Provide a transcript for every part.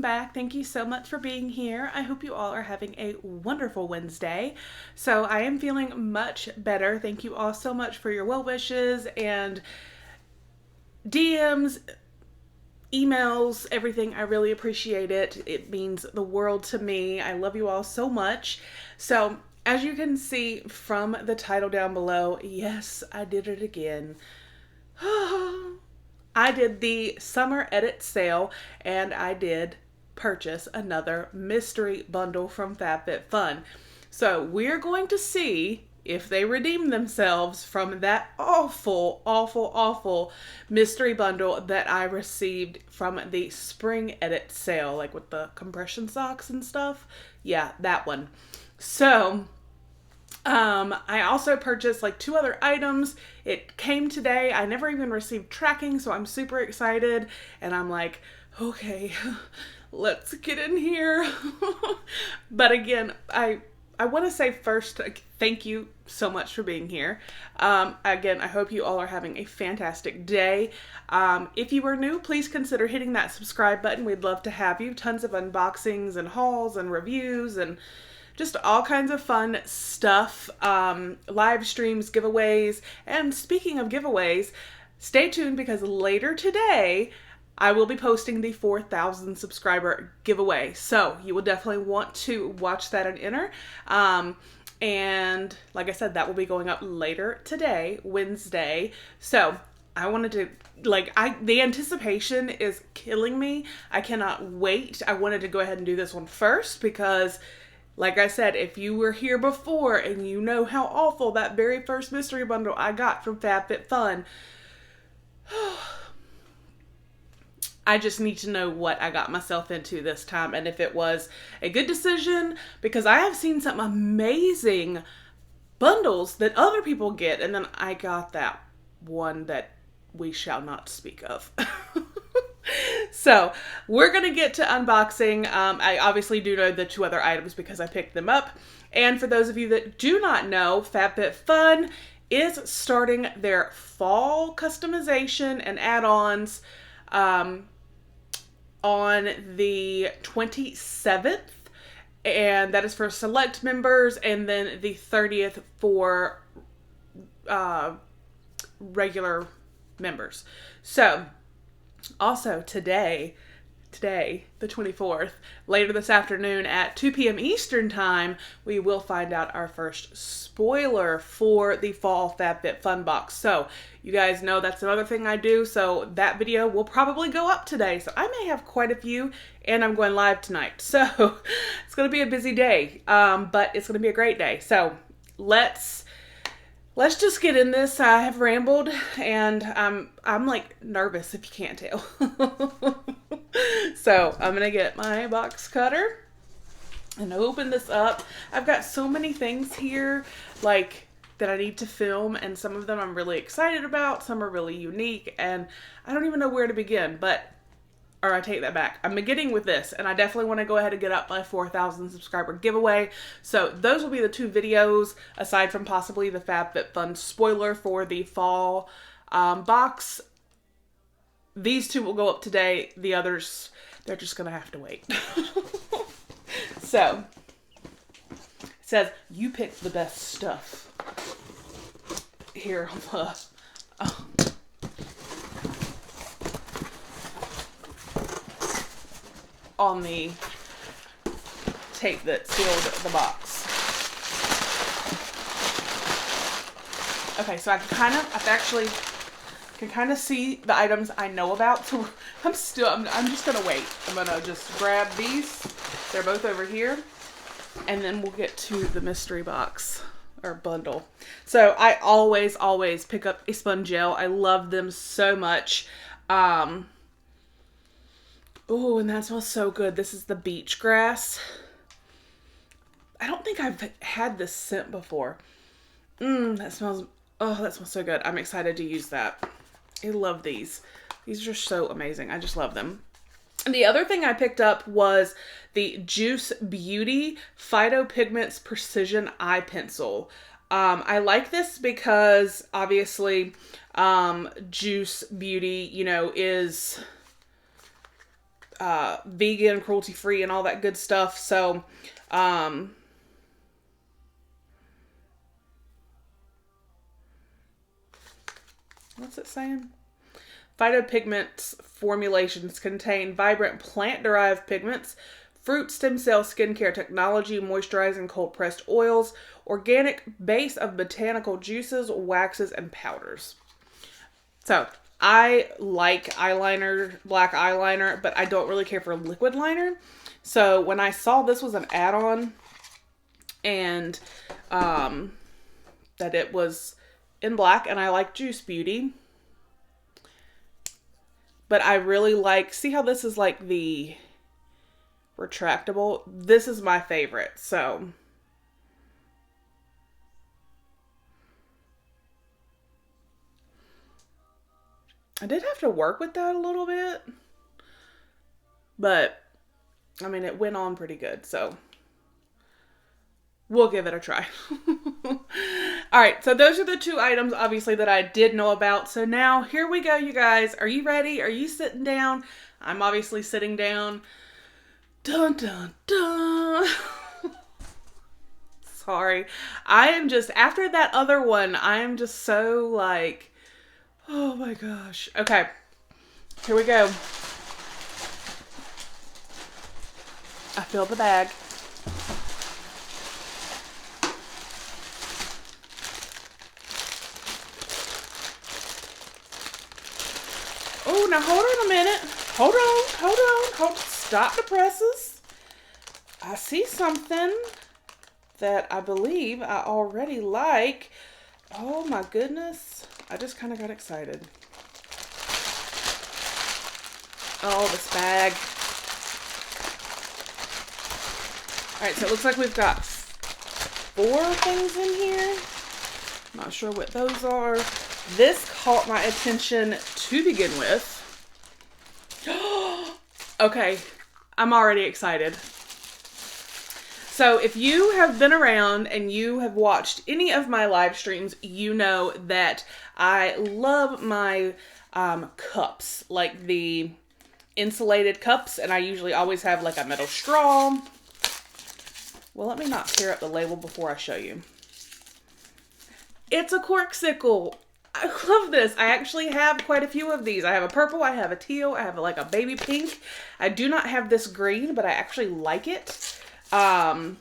back. Thank you so much for being here. I hope you all are having a wonderful Wednesday. So I am feeling much better. Thank you all so much for your well wishes and DMs, emails, everything. I really appreciate it. It means the world to me. I love you all so much. So as you can see from the title down below, yes, I did it again. I did the summer edit sale and I did purchase another mystery bundle from FabFitFun. So we're going to see if they redeem themselves from that awful mystery bundle that I received from the spring edit sale, like with the compression socks and stuff. Yeah, that one. So I also purchased like 2 other items. It came today. I never even received tracking, so I'm super excited. And I'm like, okay, let's get in here. But again, I want to say first, thank you so much for being here. Again, I hope you all are having a fantastic day. If you are new, please consider hitting that subscribe button. We'd love to have you. Tons of unboxings and hauls and reviews and just all kinds of fun stuff, live streams, giveaways. And speaking of giveaways, stay tuned because later today, I will be posting the 4,000 subscriber giveaway. So you will definitely want to watch that and enter. And like I said, that will be going up later today, Wednesday. So I wanted to, the anticipation is killing me. I cannot wait. I wanted to go ahead and do this one first because, like I said, if you were here before and you know how awful that very first mystery bundle I got from FabFitFun, I just need to know what I got myself into this time and if it was a good decision, because I have seen some amazing bundles that other people get, and then I got that one that we shall not speak of. So we're going to get to unboxing. I obviously do know the 2 other items because I picked them up. And for those of you that do not know, FabFitFun is starting their fall customization and add-ons on the 27th. And that is for select members, and then the 30th for regular members. So also today, the 24th, later this afternoon at 2 p.m. Eastern time, we will find out our first spoiler for the fall FabFitFun box. So you guys know that's another thing I do, so that video will probably go up today. So I may have quite a few, and I'm going live tonight. So it's going to be a busy day, but it's going to be a great day. So let's just get in this. I have rambled, and I'm like nervous if you can't tell. So I'm gonna get my box cutter and open this up. I've got so many things here that I need to film, and some of them I'm really excited about. Some are really unique, and I don't even know where to begin. Or I take that back. I'm beginning with this, and I definitely want to go ahead and get up my 4,000 subscriber giveaway. So those will be the 2 videos, aside from possibly the FabFitFun spoiler for the fall box. These 2 will go up today. The others, they're just going to have to wait. So, it says, you picked the best stuff. Here on the tape that sealed the box. Okay, so I can kind of see the items I know about. So I'm just gonna wait. I'm gonna just grab these. They're both over here, and then we'll get to the mystery box or bundle. So I always pick up a sponge gel. I love them so much. Oh, and that smells so good. This is the beach grass. I don't think I've had this scent before. That smells so good. I'm excited to use that. I love these. These are so amazing. I just love them. And the other thing I picked up was the Juice Beauty Phyto Pigments Precision Eye Pencil. I like this because obviously Juice Beauty, is vegan, cruelty-free, and all that good stuff. So, what's it saying? Phytopigments formulations contain vibrant plant-derived pigments, fruit stem cell skincare technology, moisturizing cold-pressed oils, organic base of botanical juices, waxes, and powders. So, I like eyeliner, black eyeliner, but I don't really care for liquid liner. So, when I saw this was an add-on and that it was in black, and I like Juice Beauty, but I really like, see how this is like the retractable? This is my favorite, so. I did have to work with that a little bit, but I mean, it went on pretty good, so we'll give it a try. All right, so those are the 2 items, obviously, that I did know about. So now, here we go, you guys. Are you ready? Are you sitting down? I'm obviously sitting down. Dun, dun, dun. Sorry. I am just, after that other one, I am just so like, oh my gosh. Okay, here we go. I filled the bag. Oh, now hold on a minute. Hold on. Stop the presses. I see something that I believe I already like. Oh my goodness. I just kind of got excited. Oh, this bag. All right, so it looks like we've got 4 things in here. Not sure what those are. This caught my attention to begin with. Okay, I'm already excited. So if you have been around and you have watched any of my live streams, you know that I love my cups, like the insulated cups, and I usually always have like a metal straw. Well, let me not tear up the label before I show you. It's a corksicle. I love this. I actually have quite a few of these. I have a purple, I have a teal, I have like a baby pink. I do not have this green, but I actually like it. And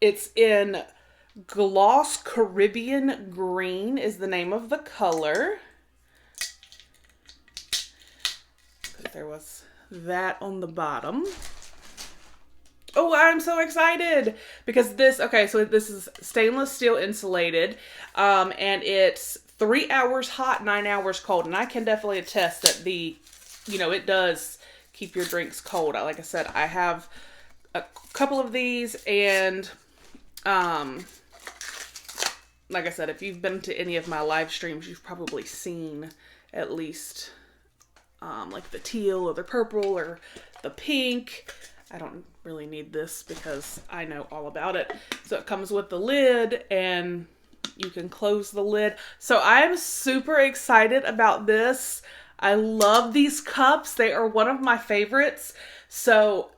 it's in Gloss Caribbean Green is the name of the color. There was that on the bottom. Oh, I'm so excited because this, okay, so this is stainless steel insulated, and it's 3 hours hot, 9 hours cold. And I can definitely attest that it does keep your drinks cold. Like I said, I have a couple of these, and, like I said, if you've been to any of my live streams, you've probably seen at least, like the teal or the purple or the pink. I don't really need this because I know all about it. So it comes with the lid and you can close the lid. So I'm super excited about this. I love these cups. They are one of my favorites. So,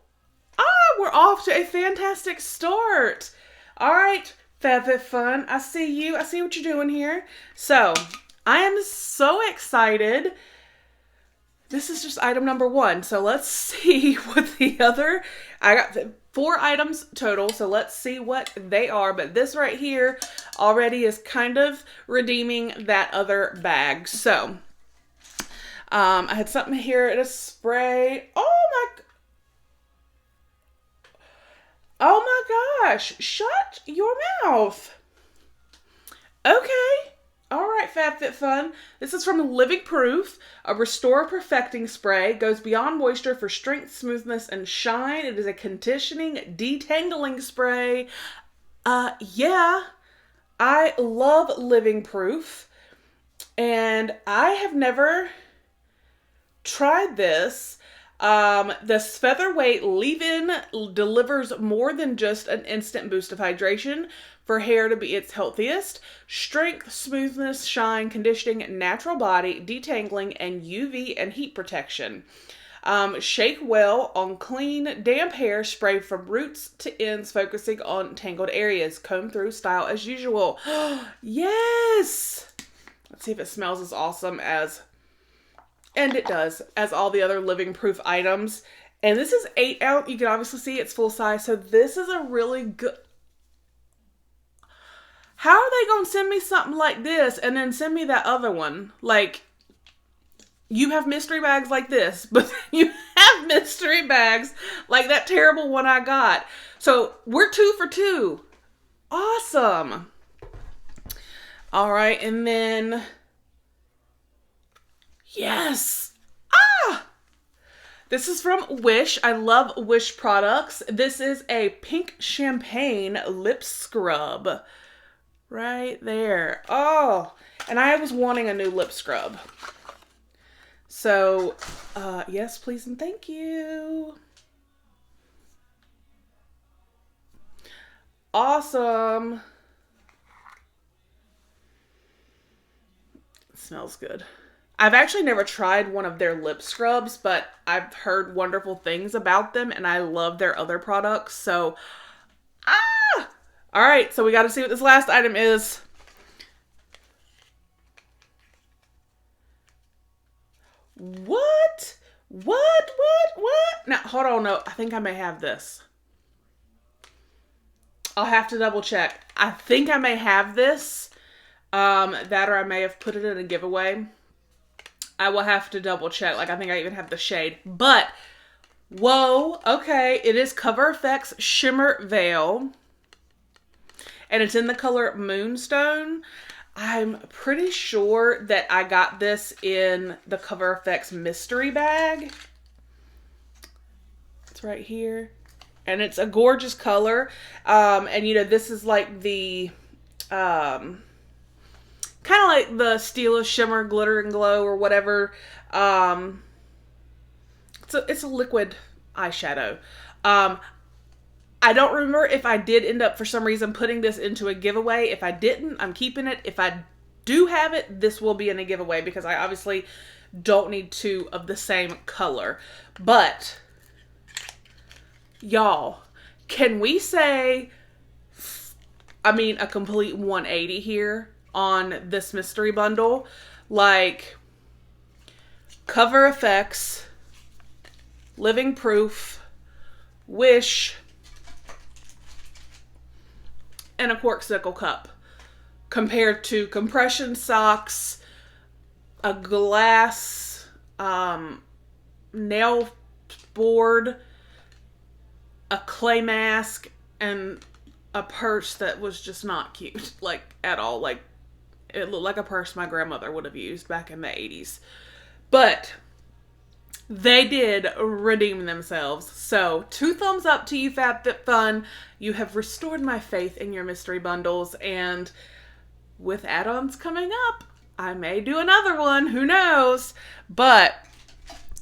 we're off to a fantastic start. All right, FabFitFun, I see you. I see what you're doing here. So, I am so excited. This is just item number 1. So let's see what the other, I got 4 items total. So let's see what they are. But this right here already is kind of redeeming that other bag. So, I had something here at a spray. Oh my gosh. Shut your mouth. Okay. All right, FabFitFun. This is from Living Proof, a Restore Perfecting Spray. Goes beyond moisture for strength, smoothness, and shine. It is a conditioning, detangling spray. Yeah, I love Living Proof, and I have never tried this. This featherweight leave-in delivers more than just an instant boost of hydration. for hair to be its healthiest. Strength, smoothness, shine, conditioning, natural body, detangling, and UV and heat protection. Shake well on clean, damp hair. Spray from roots to ends, focusing on tangled areas. Comb through, style as usual. Yes! Let's see if it smells as awesome as, and it does, as all the other living proof items. And this is 8 ounce. You can obviously see it's full size. So this is a really good... How are they going to send me something like this and then send me that other one? Like, you have mystery bags like this, but you have mystery bags like that terrible one I got. So we're 2 for 2. Awesome. All right. And then, yes. This is from Wish. I love Wish products. This is a pink champagne lip scrub. Right there. Oh, and I was wanting a new lip scrub. So, yes, please, and thank you. Awesome. It smells good. I've actually never tried one of their lip scrubs, but I've heard wonderful things about them, and I love their other products. So, all right, so we got to see what this last item is. What? Now, hold on. No, I think I may have this. I'll have to double check. I think I may have this. That or I may have put it in a giveaway. I will have to double check. Like, I think I even have the shade. But, whoa, okay. It is Cover FX Shimmer Veil. And it's in the color Moonstone. I'm pretty sure that I got this in the Cover FX mystery bag. It's right here. And it's a gorgeous color. And, you know, this is like the... kind of like the Stila Shimmer Glitter and Glow or whatever. It's a liquid eyeshadow. I don't remember if I did end up, for some reason, putting this into a giveaway. If I didn't, I'm keeping it. If I do have it, this will be in a giveaway because I obviously don't need 2 of the same color. But, y'all, can we say, I mean, a complete 180 here on this mystery bundle? Like, Cover FX, Living Proof, Wish, and a Corksicle cup, compared to compression socks, a glass nail board, a clay mask, and a purse that was just not cute, like, at all. Like, it looked like a purse my grandmother would have used back in the 80s. But they did redeem themselves. So 2 thumbs up to you, FabFitFun. You have restored my faith in your mystery bundles. And with add-ons coming up, I may do another one. Who knows? But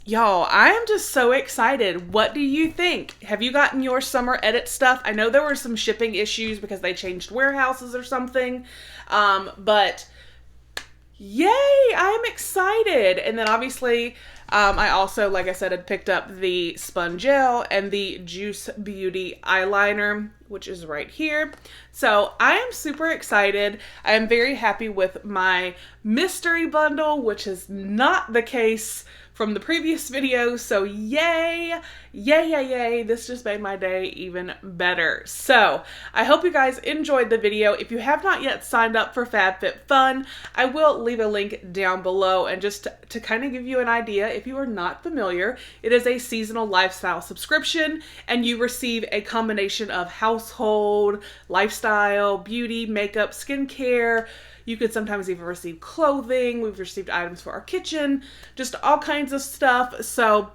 y'all, I am just so excited. What do you think? Have you gotten your summer edit stuff? I know there were some shipping issues because they changed warehouses or something. But yay, I'm excited. And then obviously, I also, like I said, had picked up the Spun Gel and the Juice Beauty eyeliner, which is right here. So I am super excited. I am very happy with my mystery bundle, which is not the case from the previous video. So yay, yay, yay, yay. This just made my day even better. So I hope you guys enjoyed the video. If you have not yet signed up for FabFitFun, I will leave a link down below. And just to kind of give you an idea, if you are not familiar, it is a seasonal lifestyle subscription, and you receive a combination of household, lifestyle, beauty, makeup, skincare. You could sometimes even receive clothing. We've received items for our kitchen, just all kinds of stuff. So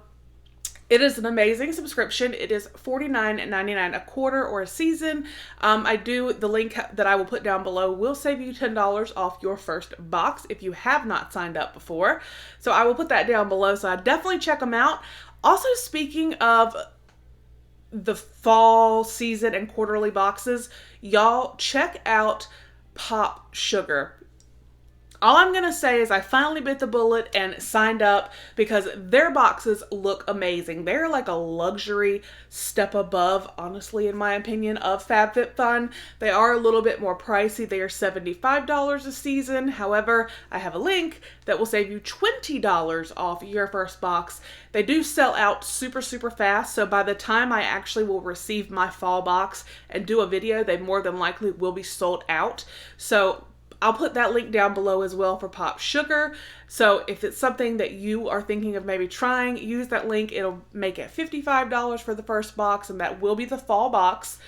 it is an amazing subscription. It is $49.99 a quarter or a season. The link that I will put down below will save you $10 off your first box if you have not signed up before. So I will put that down below. So I definitely check them out. Also, speaking of the fall season and quarterly boxes, y'all check out Pop Sugar. All I'm going to say is I finally bit the bullet and signed up because their boxes look amazing. They're like a luxury step above, honestly, in my opinion, of FabFitFun. They are a little bit more pricey. They are $75 a season. However, I have a link that will save you $20 off your first box. They do sell out super, super fast. So by the time I actually will receive my fall box and do a video, they more than likely will be sold out. So I'll put that link down below as well for Pop Sugar. So if it's something that you are thinking of maybe trying, use that link. It'll make it $55 for the first box, and that will be the fall box.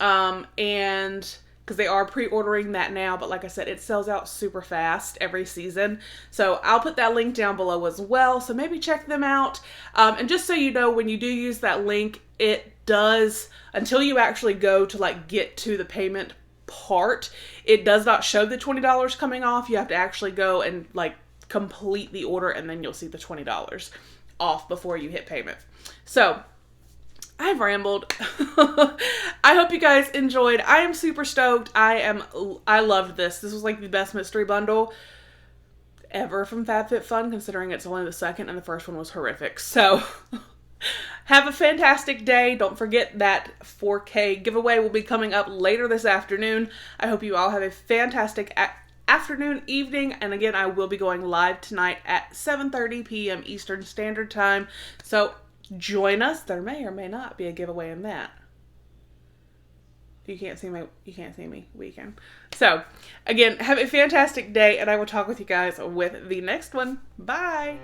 And because they are pre-ordering that now, but like I said, it sells out super fast every season. So I'll put that link down below as well. So maybe check them out. And just so you know, when you do use that link, it does, until you actually go to like get to the payment part, it does not show the $20 coming off. You have to actually go and like complete the order, and then you'll see the $20 off before you hit payment. So I've rambled. I hope you guys enjoyed. I am super stoked. I loved this. This was like the best mystery bundle ever from FabFitFun, considering it's only the second and the first one was horrific. So have a fantastic day. Don't forget that 4K giveaway will be coming up later this afternoon. I hope you all have a fantastic afternoon, evening, and again, I will be going live tonight at 7:30 p.m. Eastern Standard Time. So join us. There may or may not be a giveaway in that. You can't see me. We can. So again, have a fantastic day, and I will talk with you guys with the next one. Bye.